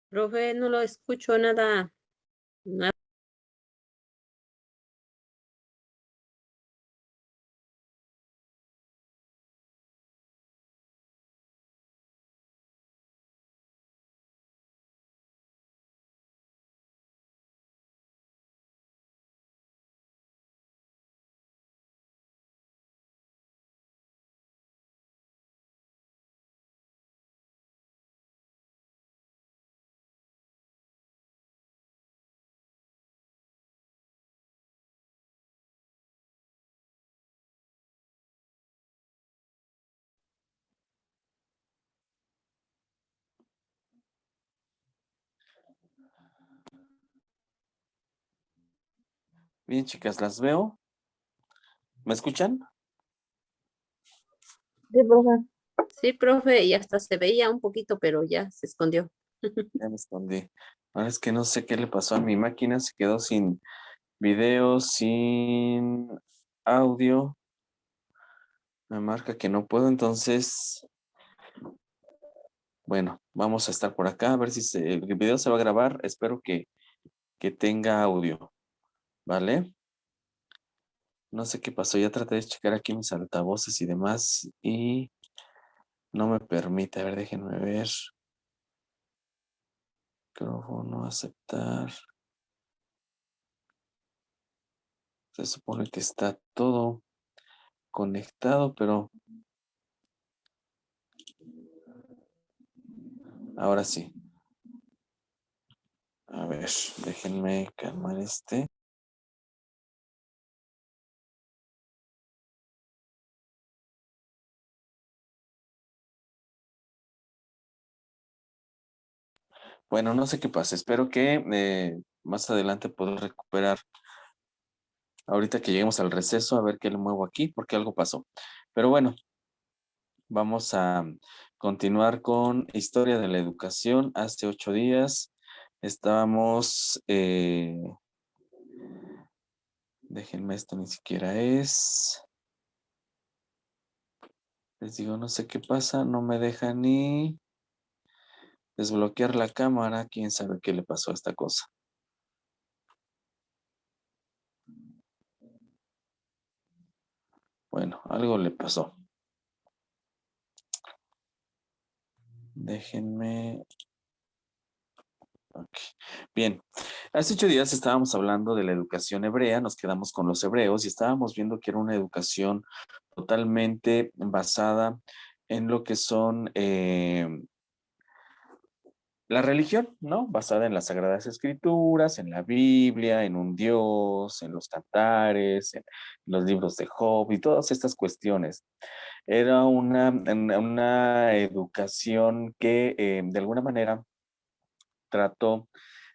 Profe, no lo escucho nada. Bien, chicas, las veo. ¿Me escuchan? Sí, profe. Sí, profe, y hasta se veía un poquito, pero ya se escondió. Ya me escondí. Ahora es que no sé qué le pasó a mi máquina. Se quedó sin video, sin audio. Me marca que no puedo, entonces, bueno, vamos a estar por acá a ver si el video se va a grabar. Espero que tenga audio, ¿vale? No sé qué pasó. Ya traté de checar aquí mis altavoces y demás y no me permite. A ver, déjenme ver. Micrófono, aceptar. Se supone que está todo conectado, pero ahora sí. A ver, déjenme calmar este. Bueno, no sé qué pasa. Espero que más adelante pueda recuperar. Ahorita que lleguemos al receso, a ver qué le muevo aquí, porque algo pasó. Pero bueno, vamos a continuar con Historia de la Educación. Hace 8 días estábamos, déjenme, esto ni siquiera es. Les digo, no sé qué pasa, no me deja ni desbloquear la cámara. Quién sabe qué le pasó a esta cosa. Bueno, algo le pasó. Déjenme. Ok. Bien, hace 8 días estábamos hablando de la educación hebrea, nos quedamos con los hebreos y estábamos viendo que era una educación totalmente basada en lo que son la religión, ¿no? Basada en las Sagradas Escrituras, en la Biblia, en un Dios, en los cantares, en los libros de Job y todas estas cuestiones. Era una educación que de alguna manera trató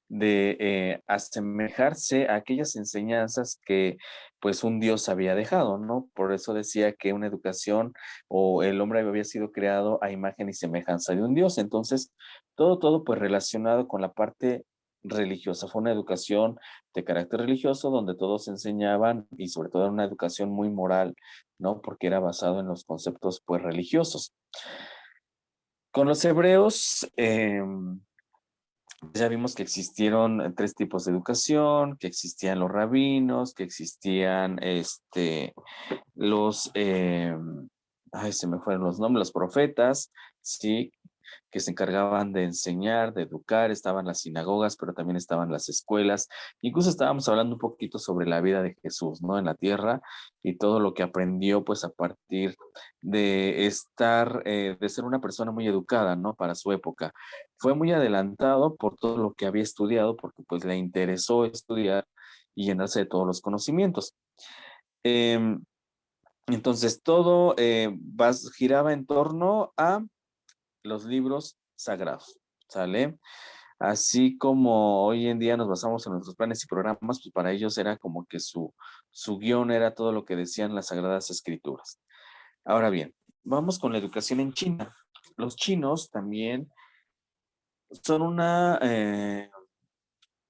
de asemejarse a aquellas enseñanzas que pues un Dios había dejado, ¿no? Por eso decía que una educación o el hombre había sido creado a imagen y semejanza de un Dios. Entonces, todo pues relacionado con la parte religiosa. Fue una educación de carácter religioso donde todos enseñaban y sobre todo era una educación muy moral, ¿no? Porque era basado en los conceptos pues religiosos. Con los hebreos, ya vimos que existieron tres tipos de educación, que existían los rabinos, que existían los, ay, se me fueron los nombres, los profetas, sí, que se encargaban de enseñar, de educar, estaban las sinagogas, pero también estaban las escuelas. Incluso estábamos hablando un poquito sobre la vida de Jesús, ¿no? En la tierra y todo lo que aprendió, pues, a partir de estar, de ser una persona muy educada, ¿no? Para su época. Fue muy adelantado por todo lo que había estudiado, porque pues le interesó estudiar y llenarse de todos los conocimientos. Em, entonces, todo giraba en torno a los libros sagrados, ¿sale? Así como hoy en día nos basamos en nuestros planes y programas, pues para ellos era como que su guión era todo lo que decían las sagradas escrituras. Ahora bien, vamos con la educación en China. Los chinos también son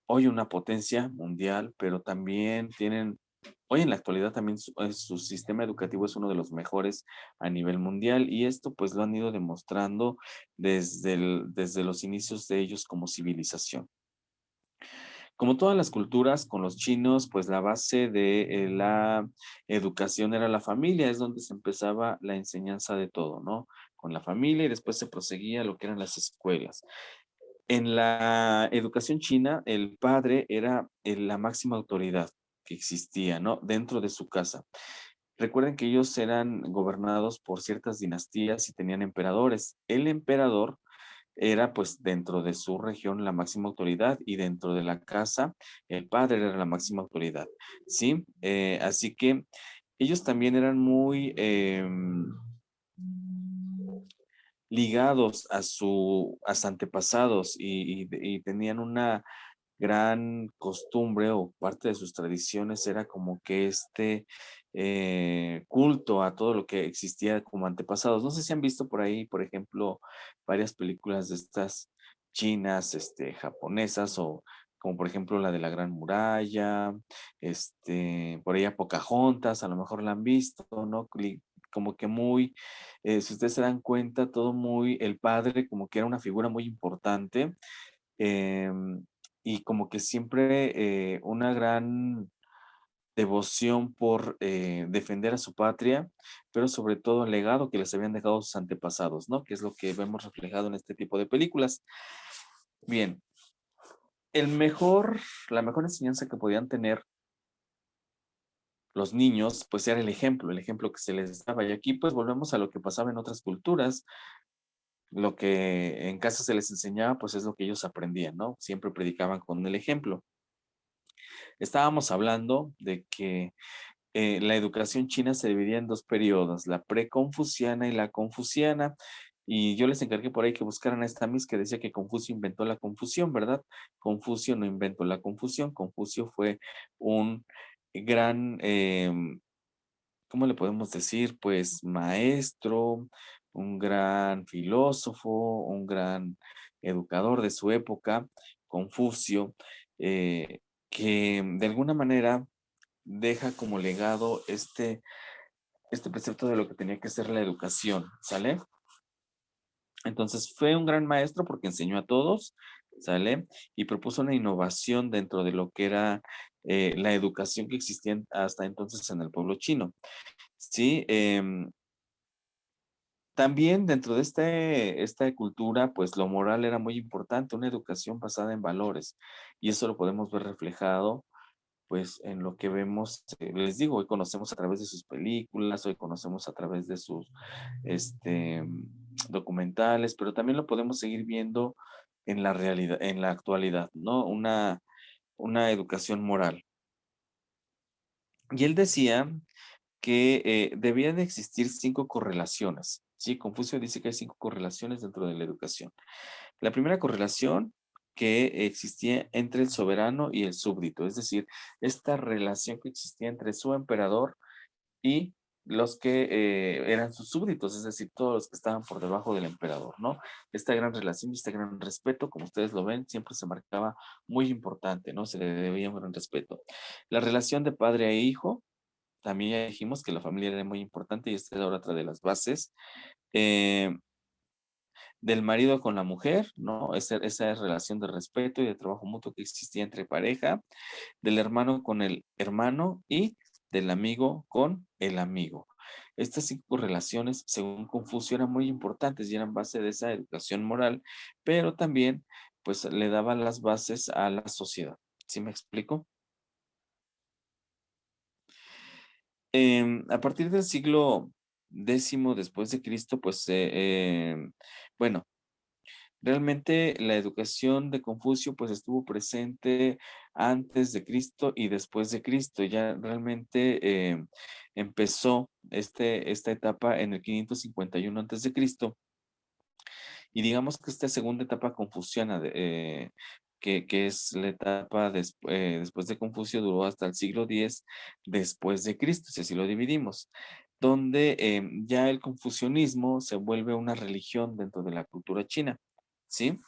hoy una potencia mundial, pero también tienen Hoy en la actualidad también su sistema educativo es uno de los mejores a nivel mundial y esto pues lo han ido demostrando desde los inicios de ellos como civilización. Como todas las culturas, con los chinos, pues la base de la educación era la familia, es donde se empezaba la enseñanza de todo, ¿no? Con la familia y después se proseguía lo que eran las escuelas. En la educación china, el padre era la máxima autoridad que existía, ¿no? Dentro de su casa. Recuerden que ellos eran gobernados por ciertas dinastías y tenían emperadores. El emperador era pues dentro de su región la máxima autoridad y dentro de la casa el padre era la máxima autoridad, ¿sí? Así que ellos también eran muy ligados a sus antepasados y tenían una gran costumbre o parte de sus tradiciones era como que culto a todo lo que existía como antepasados. No sé si han visto por ahí, por ejemplo, varias películas de estas chinas, japonesas o como por ejemplo la de la Gran Muralla, por ahí a Pocahontas, a lo mejor la han visto, ¿no? Como que muy, si ustedes se dan cuenta, todo muy, el padre como que era una figura muy importante. em, y como que siempre una gran devoción por defender a su patria, pero sobre todo el legado que les habían dejado sus antepasados, ¿no? Que es lo que vemos reflejado en este tipo de películas. Bien, el mejor, la mejor enseñanza que podían tener los niños, pues era el ejemplo que se les daba. Y aquí pues volvemos a lo que pasaba en otras culturas. Lo que en casa se les enseñaba, pues es lo que ellos aprendían, ¿no? Siempre predicaban con el ejemplo. Estábamos hablando de que la educación china se dividía en dos periodos, la preconfuciana y la confuciana. Y yo les encargué por ahí que buscaran a esta Miss que decía que Confucio inventó la confusión, ¿verdad? Confucio no inventó la confusión. Confucio fue un gran, ¿cómo le podemos decir? Pues maestro, un gran filósofo, un gran educador de su época, Confucio, que de alguna manera deja como legado este precepto de lo que tenía que ser la educación, ¿sale? Entonces fue un gran maestro porque enseñó a todos, ¿sale? Y propuso una innovación dentro de lo que era la educación que existía hasta entonces en el pueblo chino, ¿sí? También dentro de esta cultura, pues lo moral era muy importante, una educación basada en valores, y eso lo podemos ver reflejado pues en lo que vemos, les digo, hoy conocemos a través de sus películas, hoy conocemos a través de sus documentales, pero también lo podemos seguir viendo en la realidad, en la actualidad, ¿no? Una educación moral. Y él decía que debía de existir 5 correlaciones. Sí, Confucio dice que hay 5 correlaciones dentro de la educación. La primera correlación que existía entre el soberano y el súbdito, es decir, esta relación que existía entre su emperador y los que eran sus súbditos, es decir, todos los que estaban por debajo del emperador, ¿no? Esta gran relación y este gran respeto, como ustedes lo ven, siempre se marcaba muy importante, ¿no? Se le debía un gran respeto. La relación de padre a hijo, también ya dijimos que la familia era muy importante y esta era otra de las bases. Eh, del marido con la mujer, ¿no? Esa relación de respeto y de trabajo mutuo que existía entre pareja, del hermano con el hermano y del amigo con el amigo. Estas 5 relaciones, según Confucio, eran muy importantes y eran base de esa educación moral, pero también, pues, le daban las bases a la sociedad. ¿Sí me explico? A partir del siglo X después de Cristo, pues, bueno, realmente la educación de Confucio pues estuvo presente antes de Cristo y después de Cristo. Ya realmente empezó esta etapa en el 551 antes de Cristo y digamos que esta segunda etapa confuciana que es la etapa después de Confucio duró hasta el siglo X después de Cristo, si así lo dividimos, donde ya el confucianismo se vuelve una religión dentro de la cultura china. ¿Sí?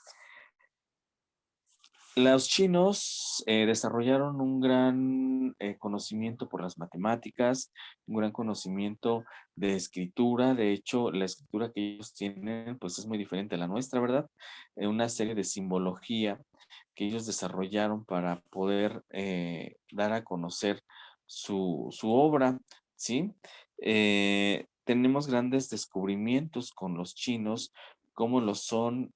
Los chinos desarrollaron un gran conocimiento por las matemáticas, un gran conocimiento de escritura. De hecho, la escritura que ellos tienen, pues es muy diferente a la nuestra, ¿verdad? Una serie de simbología que ellos desarrollaron para poder dar a conocer su obra, ¿sí? Tenemos grandes descubrimientos con los chinos, como lo son,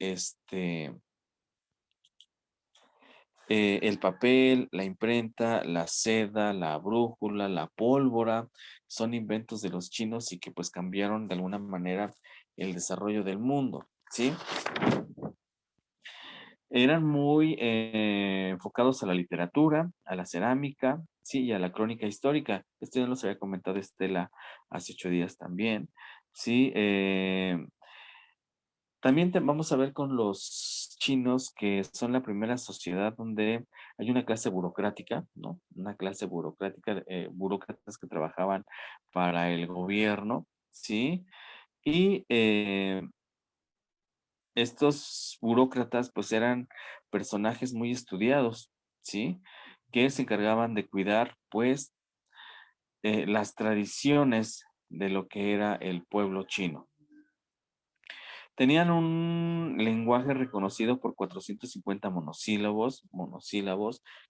el papel, la imprenta, la seda, la brújula, la pólvora, son inventos de los chinos y que pues cambiaron de alguna manera el desarrollo del mundo, ¿sí? Eran muy enfocados a la literatura, a la cerámica, sí, y a la crónica histórica. Esto ya nos había comentado Estela hace 8 días también, sí. También vamos a ver con los chinos que son la primera sociedad donde hay una clase burocrática, ¿no? Una clase burocrática, burócratas que trabajaban para el gobierno, ¿sí? Y estos burócratas pues eran personajes muy estudiados, ¿sí? Que se encargaban de cuidar pues las tradiciones de lo que era el pueblo chino. Tenían un lenguaje reconocido por 450 monosílabos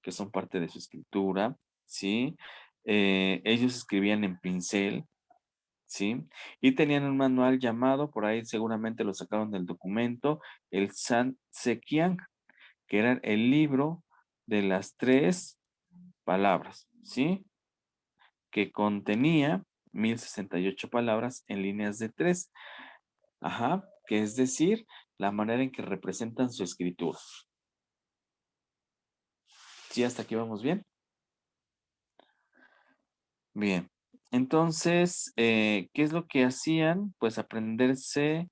que son parte de su escritura, ¿sí? Ellos escribían en pincel, ¿sí? Y tenían un manual llamado, por ahí seguramente lo sacaron del documento, el San Sequiang, que era el libro de las 3 palabras, ¿sí? Que contenía 1068 palabras en líneas de 3. Ajá, que es decir, la manera en que representan su escritura. ¿Sí, hasta aquí vamos bien? Bien. Entonces, ¿qué es lo que hacían? Pues aprenderse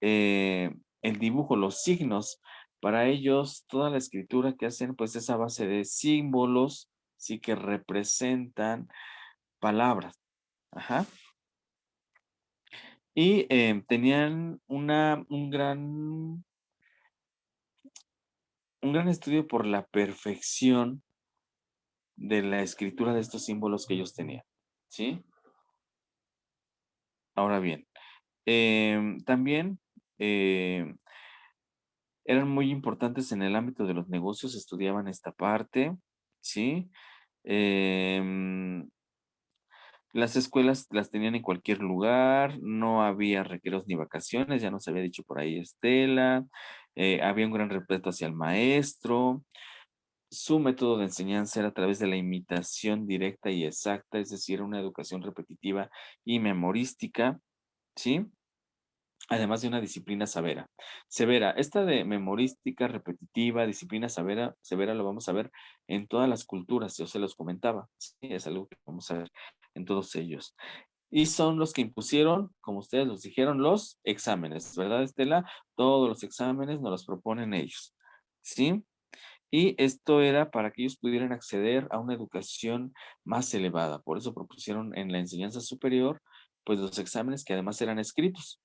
el dibujo, los signos. Para ellos, toda la escritura que hacen, pues es a base de símbolos, sí que representan palabras. Ajá. Y tenían un gran estudio por la perfección de la escritura de estos símbolos que ellos tenían, ¿sí? Ahora bien, también em, eran muy importantes en el ámbito de los negocios, estudiaban esta parte, ¿sí? Em, las escuelas las tenían en cualquier lugar, no había recreos ni vacaciones, ya nos había dicho por ahí Estela, había un gran respeto hacia el maestro. Su método de enseñanza era a través de la imitación directa y exacta, es decir, una educación repetitiva y memorística, ¿sí? Además de una disciplina severa. Esta de memorística, repetitiva, disciplina severa lo vamos a ver en todas las culturas, yo se los comentaba, ¿sí? Es algo que vamos a ver en todos ellos. Y son los que impusieron, como ustedes los dijeron, los exámenes, ¿verdad, Estela? Todos los exámenes nos los proponen ellos, ¿sí? Y esto era para que ellos pudieran acceder a una educación más elevada. Por eso propusieron en la enseñanza superior, pues los exámenes que además eran escritos,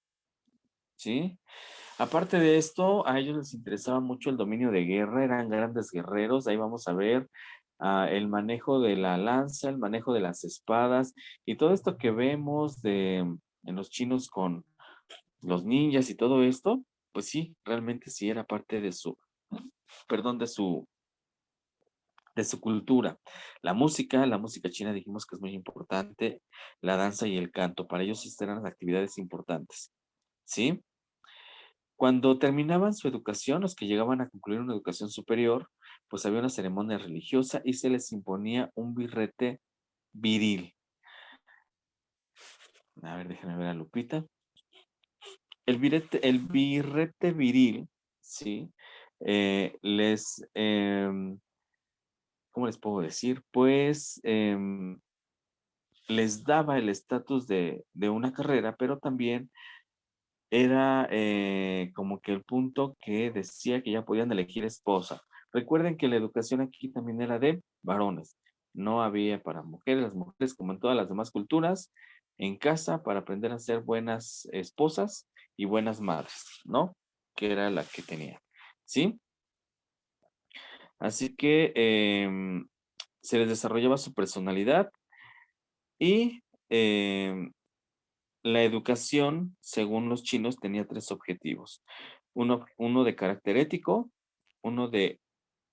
¿sí? Aparte de esto, a ellos les interesaba mucho el dominio de guerra, eran grandes guerreros. Ahí vamos a ver el manejo de la lanza, el manejo de las espadas y todo esto que vemos en los chinos con los ninjas y todo esto, pues sí, realmente sí era parte de perdón, de su cultura. La música china dijimos que es muy importante, la danza y el canto, para ellos estas eran las actividades importantes, ¿sí? Cuando terminaban su educación, los que llegaban a concluir una educación superior, pues había una ceremonia religiosa y se les imponía un birrete viril. A ver, déjenme ver a Lupita. El birrete viril, ¿sí? Les, ¿cómo les puedo decir? Pues les daba el estatus de una carrera, pero también era como que el punto que decía que ya podían elegir esposa. Recuerden que la educación aquí también era de varones, no había para mujeres, las mujeres como en todas las demás culturas, en casa para aprender a ser buenas esposas y buenas madres, ¿no? Que era la que tenía, ¿sí? Así que se les desarrollaba su personalidad y la educación, según los chinos, tenía tres objetivos. Uno de carácter ético, uno de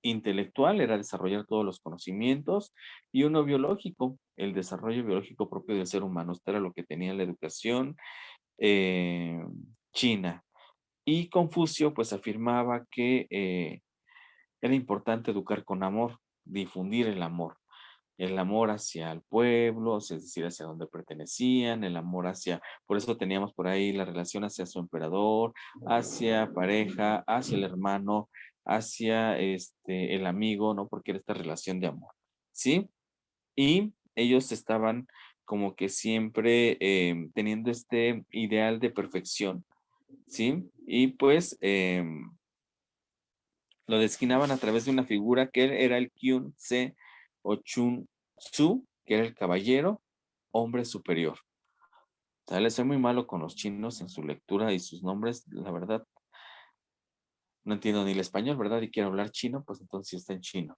intelectual, era desarrollar todos los conocimientos, y uno biológico, el desarrollo biológico propio del ser humano. Esto era lo que tenía la educación eh, china. Y Confucio, pues, afirmaba que era importante educar con amor, difundir el amor hacia el pueblo, es decir, hacia donde pertenecían, el amor hacia, por eso teníamos por ahí la relación hacia su emperador, hacia pareja, hacia el hermano, hacia el amigo, ¿no? Porque era esta relación de amor, ¿sí? Y ellos estaban como que siempre teniendo este ideal de perfección, ¿sí? Y pues lo desquinaban a través de una figura que era el Kyun Se o Chun Tzu, que era el caballero, hombre superior. ¿Sale? Soy muy malo con los chinos en su lectura y sus nombres, la verdad, no entiendo ni el español, ¿verdad? Y quiero hablar chino, pues entonces sí está en chino.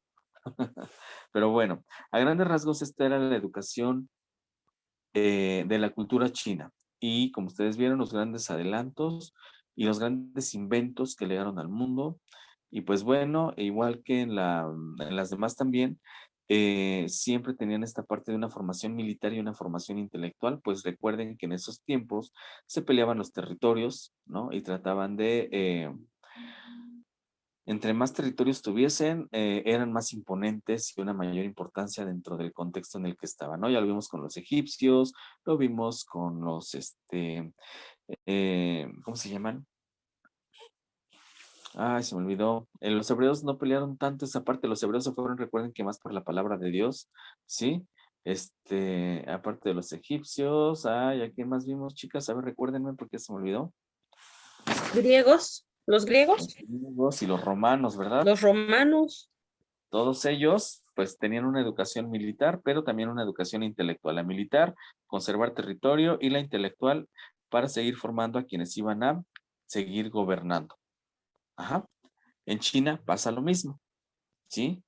Pero bueno, a grandes rasgos esta era la educación de la cultura china. Y como ustedes vieron, los grandes adelantos y los grandes inventos que llegaron al mundo. Y pues bueno, igual que en las demás también, siempre tenían esta parte de una formación militar y una formación intelectual, pues recuerden que en esos tiempos se peleaban los territorios, ¿no? Y trataban de, entre más territorios tuviesen, eran más imponentes y una mayor importancia dentro del contexto en el que estaban, ¿no? Ya lo vimos con los egipcios, lo vimos con los, ¿cómo se llaman? Ay, se me olvidó. Los hebreos no pelearon tanto esa parte. Los hebreos se fueron, recuerden que más por la palabra de Dios, ¿sí? Aparte de los egipcios, ay, ¿a quién más vimos, chicas? A ver, recuérdenme porque se me olvidó. Griegos, los Los griegos, griegos y los romanos, ¿verdad? los romanos. Todos ellos, pues, tenían una educación militar, pero también una educación intelectual. La militar, conservar territorio, y la intelectual, para seguir formando a quienes iban a seguir gobernando. Ajá. En China pasa lo mismo, ¿sí?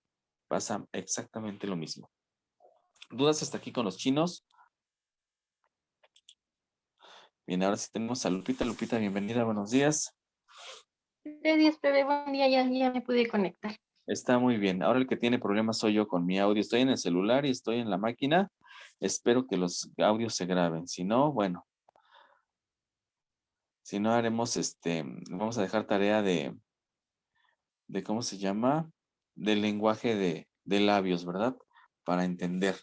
Pasa exactamente lo mismo. ¿Dudas hasta aquí con los chinos? Bien, ahora sí tenemos a Lupita. Lupita, bienvenida, buenos días. Gracias, bebé. Buen día, ya me pude conectar. Está muy bien. Ahora el que tiene problemas soy yo con mi audio. Estoy en el celular y estoy en la máquina. Espero que los audios se graben. Si no, bueno, si no haremos vamos a dejar tarea de ¿cómo se llama? Del lenguaje de labios, ¿verdad? Para entender.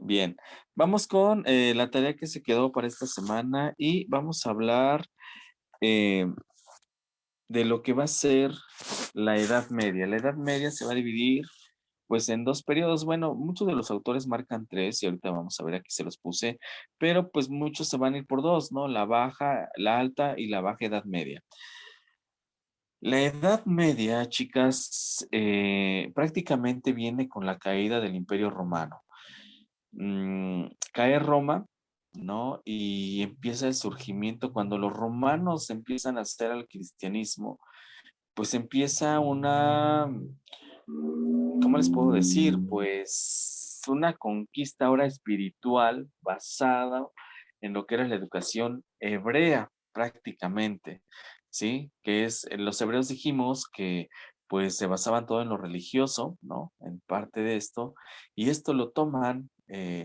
Bien, vamos con la tarea que se quedó para esta semana y vamos a hablar eh, de lo que va a ser la Edad Media. La Edad Media se va a dividir pues en dos periodos. Bueno, muchos de los autores marcan tres y ahorita vamos a ver, aquí se los puse, pero pues muchos se van a ir por dos, ¿no? La baja, la alta y la baja Edad Media. La Edad Media, chicas, prácticamente viene con la caída del Imperio Romano. Cae Roma, ¿no? Y empieza el surgimiento, cuando los romanos empiezan a hacer al cristianismo, pues empieza una, ¿cómo les puedo decir? Pues una conquista ahora espiritual basada en lo que era la educación hebrea, prácticamente, ¿sí? Que es, los hebreos dijimos que pues se basaban todo en lo religioso, ¿no? En parte de esto, y esto lo toman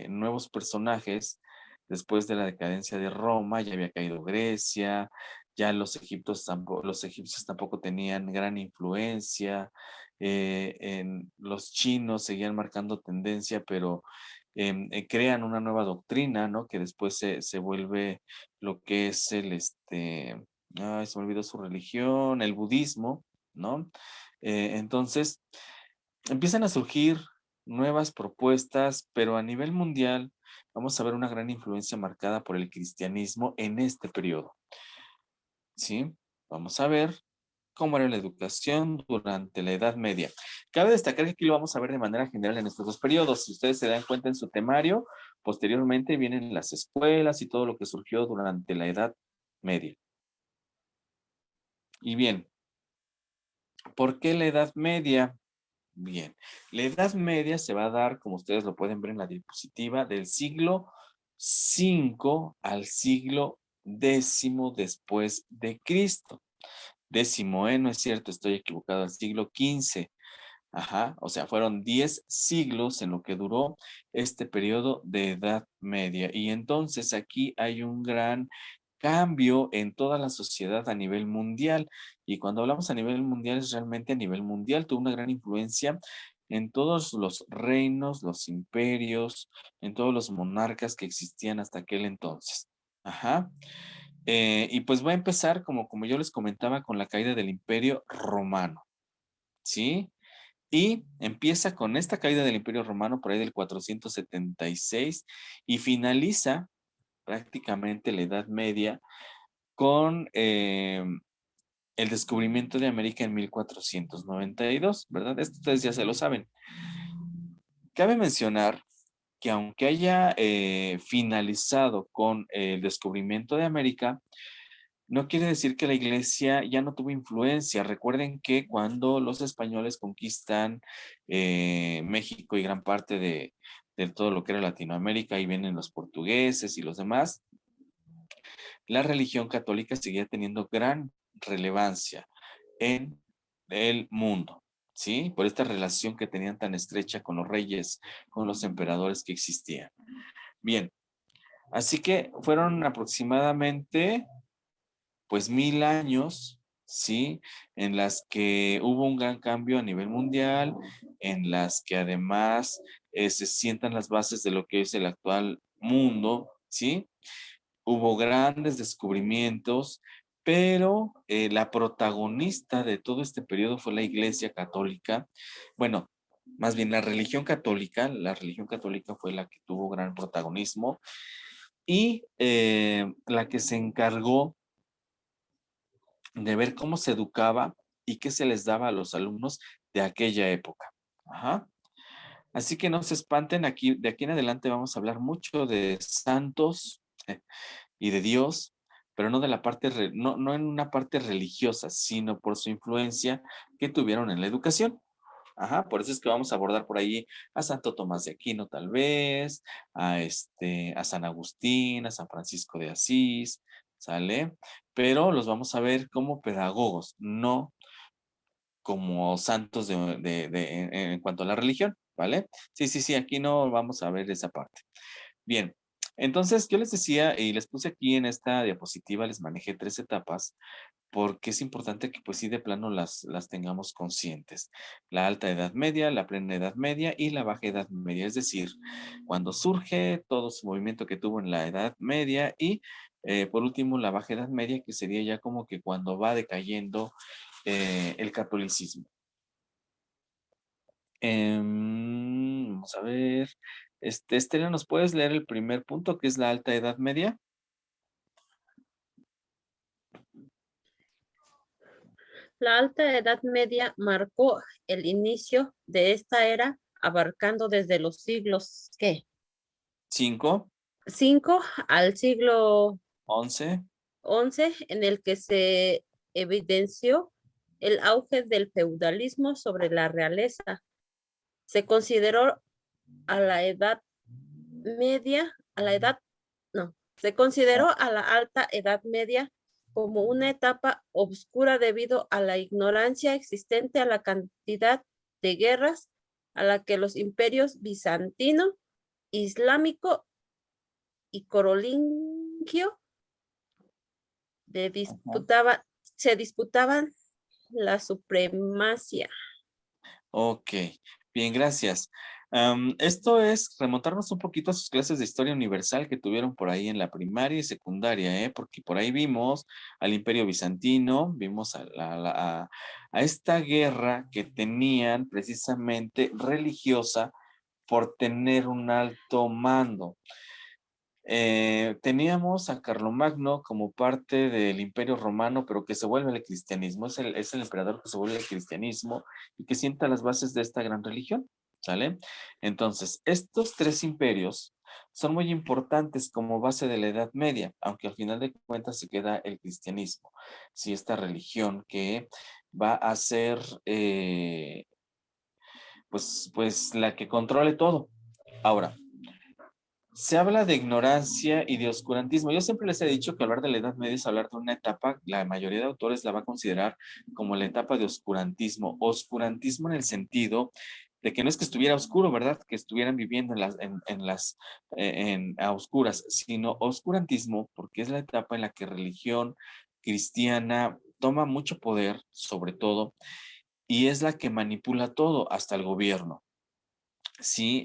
nuevos personajes después de la decadencia de Roma. Ya había caído Grecia, ya los egipcios tampoco tenían gran influencia, en los chinos seguían marcando tendencia, pero crean una nueva doctrina, ¿no? Que después se vuelve lo que es ay, se me olvidó su religión, el budismo, ¿no? Entonces, empiezan a surgir nuevas propuestas, pero a nivel mundial vamos a ver una gran influencia marcada por el cristianismo en este periodo, ¿sí? Vamos a ver cómo era la educación durante la Edad Media. Cabe destacar que aquí lo vamos a ver de manera general en estos dos periodos. Si ustedes se dan cuenta en su temario, posteriormente vienen las escuelas y todo lo que surgió durante la Edad Media. Y bien, ¿Por qué la Edad Media? Bien, la Edad Media se va a dar, como ustedes lo pueden ver en la diapositiva, del siglo V al siglo X después de Cristo. Décimo, no es cierto, estoy equivocado, al siglo XV. Ajá, o sea, fueron 10 siglos en lo que duró este periodo de Edad Media. Y entonces aquí hay un gran cambio en toda la sociedad a nivel mundial. Y cuando hablamos a nivel mundial, es realmente a nivel mundial. Tuvo una gran influencia en todos los reinos, los imperios, en todos los monarcas que existían hasta aquel entonces. Ajá. Y pues va a empezar, como yo les comentaba, con la caída del Imperio Romano. ¿Sí? Y empieza con esta caída del Imperio Romano por ahí del 476 y finaliza prácticamente la Edad Media con el descubrimiento de América en 1492, ¿verdad? Esto ustedes ya se lo saben. Cabe mencionar que aunque haya finalizado con el descubrimiento de América, no quiere decir que la iglesia ya no tuvo influencia. Recuerden que cuando los españoles conquistan México y gran parte de todo lo que era Latinoamérica, y vienen los portugueses y los demás, la religión católica seguía teniendo gran relevancia en el mundo, ¿sí? Por esta relación que tenían tan estrecha con los reyes, con los emperadores que existían. Bien, así que fueron aproximadamente pues 1000 años, ¿sí? En las que hubo un gran cambio a nivel mundial, en las que además se sientan las bases de lo que es el actual mundo, ¿sí? Hubo grandes descubrimientos, pero la protagonista de todo este periodo fue la Iglesia Católica. Bueno, más bien la religión católica fue la que tuvo gran protagonismo y la que se encargó de ver cómo se educaba y qué se les daba a los alumnos de aquella época. Ajá. Así que no se espanten, aquí, de aquí en adelante vamos a hablar mucho de santos y de Dios, pero no de la parte, no en una parte religiosa, sino por su influencia que tuvieron en la educación. Ajá, por eso es que vamos a abordar por ahí a Santo Tomás de Aquino, tal vez, a San Agustín, a San Francisco de Asís, ¿sale? Pero los vamos a ver como pedagogos, no como santos en cuanto a la religión, ¿vale? Sí, sí, sí, aquí no vamos a ver esa parte. Bien, entonces yo les decía y les puse aquí en esta diapositiva, les manejé 3 etapas porque es importante que pues sí de plano las tengamos conscientes. La alta edad media, la plena edad media y la baja edad media, es decir, cuando surge todo su movimiento que tuvo en la edad media y por último la baja edad media, que sería ya como que cuando va decayendo el catolicismo. Vamos a ver. Estela, ¿nos puedes leer el primer punto, que es la alta edad media? La Alta Edad Media marcó el inicio de esta era, abarcando desde los siglos, ¿qué? 5, 5 al siglo 11. XI, en el que se evidenció el auge del feudalismo sobre la realeza. Se consideró a la Edad Media, no, se consideró a la Alta Edad Media como una etapa oscura debido a la ignorancia existente, a la cantidad de guerras a la que los imperios bizantino, islámico y corolingio se disputaban la supremacía. Ok, bien, gracias. Esto es remontarnos un poquito a sus clases de historia universal que tuvieron por ahí en la primaria y secundaria, ¿eh? Porque por ahí vimos al Imperio Bizantino, vimos a esta guerra que tenían precisamente religiosa por tener un alto mando. Teníamos a Carlomagno como parte del Imperio Romano, pero que se vuelve al cristianismo. Es el emperador que se vuelve al cristianismo y que sienta las bases de esta gran religión, ¿sale? Entonces, estos 3 imperios son muy importantes como base de la Edad Media, aunque al final de cuentas se queda el cristianismo, sí, esta religión que va a ser pues la que controle todo. Ahora, se habla de ignorancia y de oscurantismo. Yo siempre les he dicho que hablar de la Edad Media es hablar de una etapa, la mayoría de autores la va a considerar como la etapa de oscurantismo. Oscurantismo en el sentido de que no es que estuviera oscuro, ¿verdad? Que estuvieran viviendo a oscuras, sino oscurantismo porque es la etapa en la que religión cristiana toma mucho poder, sobre todo, y es la que manipula todo, hasta el gobierno. Sí,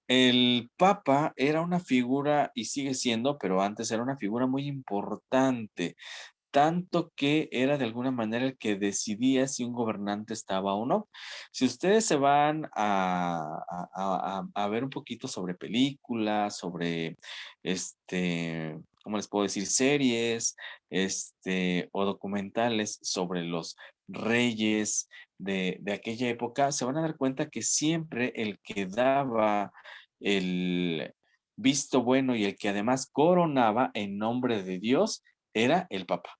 el Papa era una figura, y sigue siendo, pero antes era una figura muy importante, tanto que era de alguna manera el que decidía si un gobernante estaba o no. Si ustedes se van a ver un poquito sobre películas, sobre, ¿cómo les puedo decir? Series, o documentales sobre los reyes de aquella época, se van a dar cuenta que siempre el que daba el visto bueno y el que además coronaba en nombre de Dios era el Papa.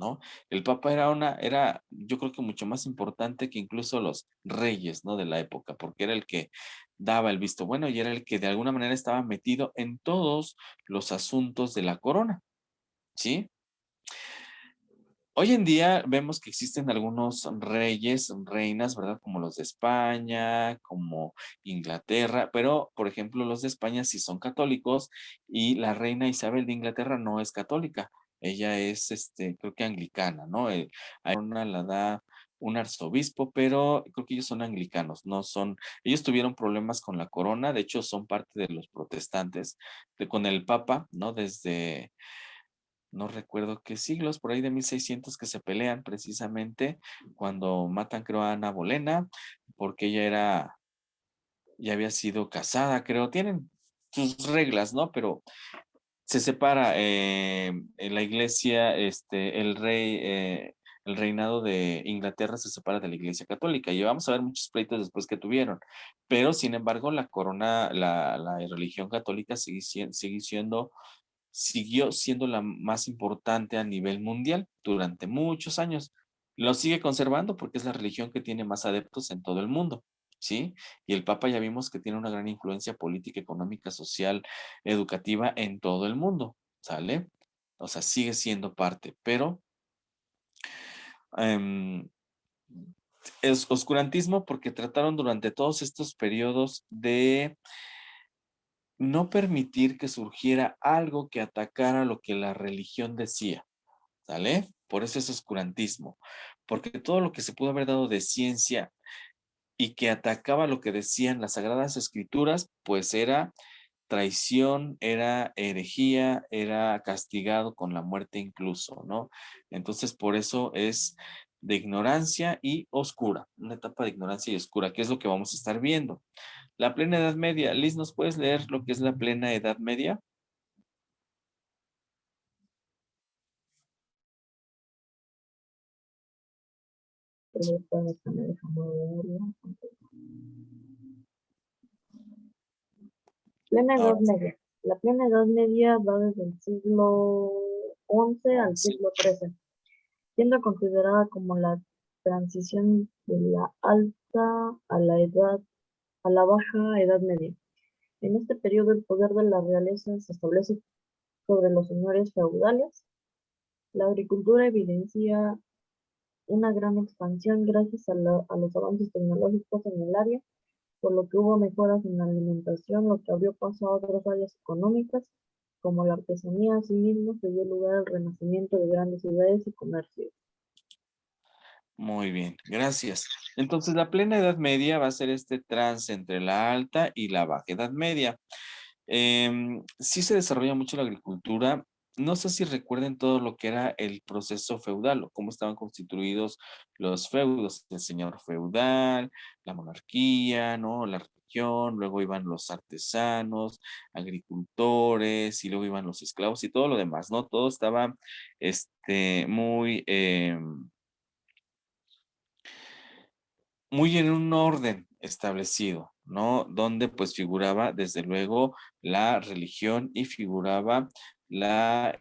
¿No? El Papa era, yo creo que mucho más importante que incluso los reyes, ¿no? De la época, porque era el que daba el visto bueno y era el que de alguna manera estaba metido en todos los asuntos de la corona, ¿sí? Hoy en día vemos que existen algunos reyes, reinas, ¿verdad? Como los de España, como Inglaterra, pero por ejemplo los de España sí son católicos y la reina Isabel de Inglaterra no es católica. Ella es, creo que anglicana, ¿no? A una la da un arzobispo, pero creo que ellos son anglicanos, no son, ellos tuvieron problemas con la corona, de hecho son parte de los protestantes, con el Papa, ¿no? Desde no recuerdo qué siglos, por ahí de 1600 que se pelean precisamente cuando matan, creo, a Ana Bolena, porque ya había sido casada, creo, tienen sus reglas, ¿no? Pero se separa en la iglesia, el reinado de Inglaterra se separa de la iglesia católica y vamos a ver muchos pleitos después que tuvieron, pero sin embargo la corona, la religión católica siguió siendo la más importante a nivel mundial durante muchos años. Lo sigue conservando porque es la religión que tiene más adeptos en todo el mundo, ¿sí? Y el Papa ya vimos que tiene una gran influencia política, económica, social, educativa en todo el mundo, ¿sale? O sea, sigue siendo parte, pero em, es oscurantismo porque trataron durante todos estos periodos de no permitir que surgiera algo que atacara lo que la religión decía. ¿Sale? Por eso es oscurantismo, porque todo lo que se pudo haber dado de ciencia y que atacaba lo que decían las Sagradas Escrituras, pues era traición, era herejía, era castigado con la muerte incluso, ¿no? Entonces, por eso es de ignorancia y oscura, una etapa de ignorancia y oscura, que es lo que vamos a estar viendo. La plena Edad Media. Liz, ¿nos puedes leer lo que es la plena Edad Media? Plena Edad Ahora, Media. La plena Edad Media va desde el siglo XI al sí. siglo XIII, siendo considerada como la transición de la alta a la baja Edad Media. En este periodo el poder de la realeza se establece sobre los señores feudales. La agricultura evidencia una gran expansión gracias a los avances tecnológicos en el área, por lo que hubo mejoras en la alimentación, lo que abrió paso a otras áreas económicas, como la artesanía. Asimismo, se dio lugar al renacimiento de grandes ciudades y comercios. Muy bien, gracias. Entonces, la plena Edad Media va a ser este trance entre la alta y la baja Edad Media. Sí se desarrolla mucho la agricultura. No sé si recuerden todo lo que era el proceso feudal o cómo estaban constituidos los feudos, el señor feudal, la monarquía, ¿no? La religión, luego iban los artesanos, agricultores y luego iban los esclavos y todo lo demás, ¿no? Todo estaba muy muy en un orden establecido, ¿no? Donde pues figuraba desde luego la religión y figuraba la,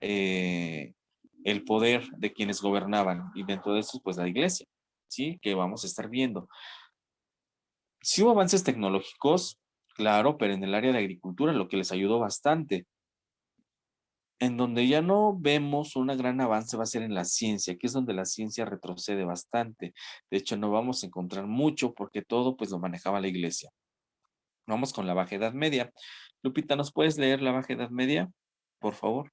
el poder de quienes gobernaban, y dentro de eso, pues la iglesia, ¿sí? Que vamos a estar viendo. Sí hubo avances tecnológicos, claro, pero en el área de agricultura, lo que les ayudó bastante. En donde ya no vemos un gran avance va a ser en la ciencia, que es donde la ciencia retrocede bastante. De hecho, no vamos a encontrar mucho porque todo pues lo manejaba la iglesia. Vamos con la Baja Edad Media. Lupita, ¿nos puedes leer la Baja Edad Media, por favor?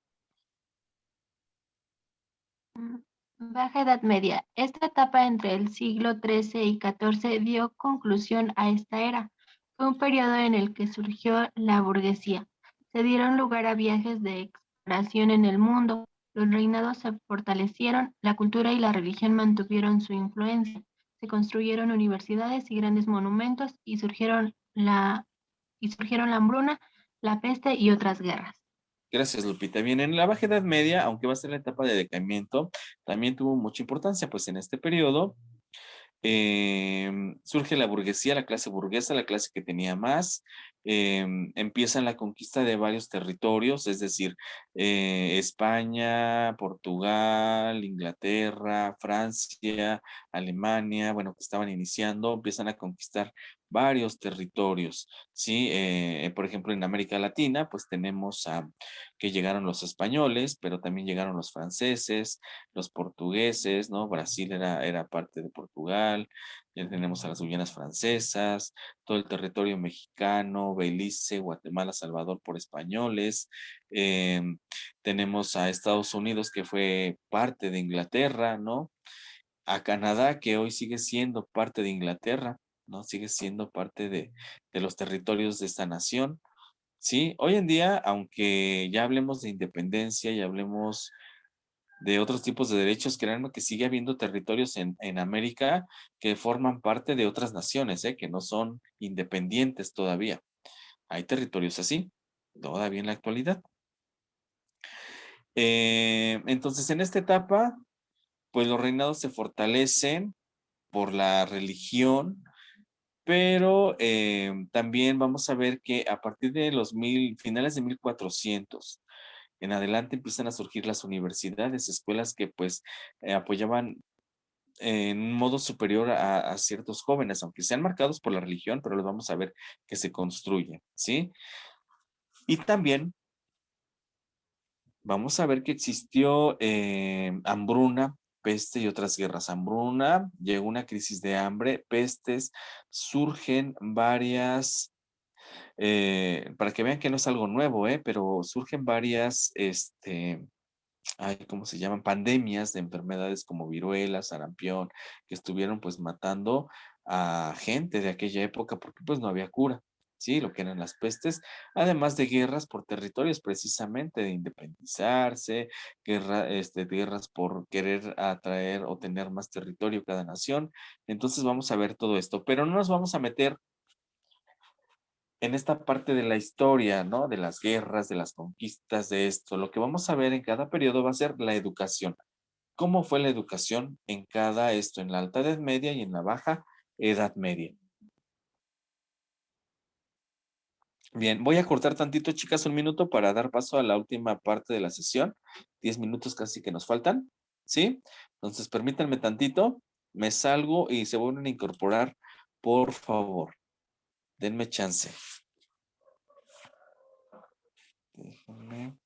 Mm, Baja Edad Media. Esta etapa entre el siglo XIII y XIV dio conclusión a esta era. Fue un periodo en el que surgió la burguesía. Se dieron lugar a viajes de exploración en el mundo. Los reinados se fortalecieron, la cultura y la religión mantuvieron su influencia. Se construyeron universidades y grandes monumentos y surgieron la hambruna, la peste y otras guerras. Gracias, Lupita. Bien, en la Baja Edad Media, aunque va a ser la etapa de decaimiento, también tuvo mucha importancia, pues en este periodo surge la burguesía, la clase burguesa, la clase que tenía más, empiezan la conquista de varios territorios, es decir, España, Portugal, Inglaterra, Francia, Alemania, bueno, que estaban iniciando, empiezan a conquistar varios territorios, ¿sí? Por ejemplo, en América Latina, pues tenemos que llegaron los españoles, pero también llegaron los franceses, los portugueses, ¿no? Brasil era parte de Portugal, ya tenemos a las Guyanas francesas, todo el territorio mexicano, Belice, Guatemala, Salvador por españoles, eh, tenemos a Estados Unidos que fue parte de Inglaterra, ¿no? A Canadá que hoy sigue siendo parte de Inglaterra, ¿no? Sigue siendo parte de los territorios de esta nación. Sí, hoy en día, aunque ya hablemos de independencia y hablemos de otros tipos de derechos, créanme que sigue habiendo territorios en América que forman parte de otras naciones, que no son independientes todavía. Hay territorios así, todavía en la actualidad. Entonces, en esta etapa, pues los reinados se fortalecen por la religión, pero también vamos a ver que a partir de finales de 1400 en adelante empiezan a surgir las universidades, escuelas que pues apoyaban en un modo superior a ciertos jóvenes, aunque sean marcados por la religión, pero los vamos a ver que se construyen, ¿sí? Y también vamos a ver que existió hambruna, peste y otras guerras. Hambruna, llegó una crisis de hambre, pestes, surgen varias, para que vean que no es algo nuevo, pero surgen varias, ¿cómo se llaman? Pandemias de enfermedades como viruela, sarampión, que estuvieron pues matando a gente de aquella época porque pues no había cura, ¿sí? Lo que eran las pestes, además de guerras por territorios precisamente, de independizarse, guerras por querer atraer o tener más territorio cada nación. Entonces vamos a ver todo esto, pero no nos vamos a meter en esta parte de la historia, ¿no? De las guerras, de las conquistas, de esto. Lo que vamos a ver en cada periodo va a ser la educación. ¿Cómo fue la educación en cada esto, en la Alta Edad Media y en la Baja Edad Media? Bien, voy a cortar tantito, chicas, un minuto para dar paso a la última parte de la sesión. 10 minutos casi que nos faltan, ¿sí? Entonces, permítanme tantito, me salgo y se vuelven a incorporar, por favor. Denme chance. Déjenme.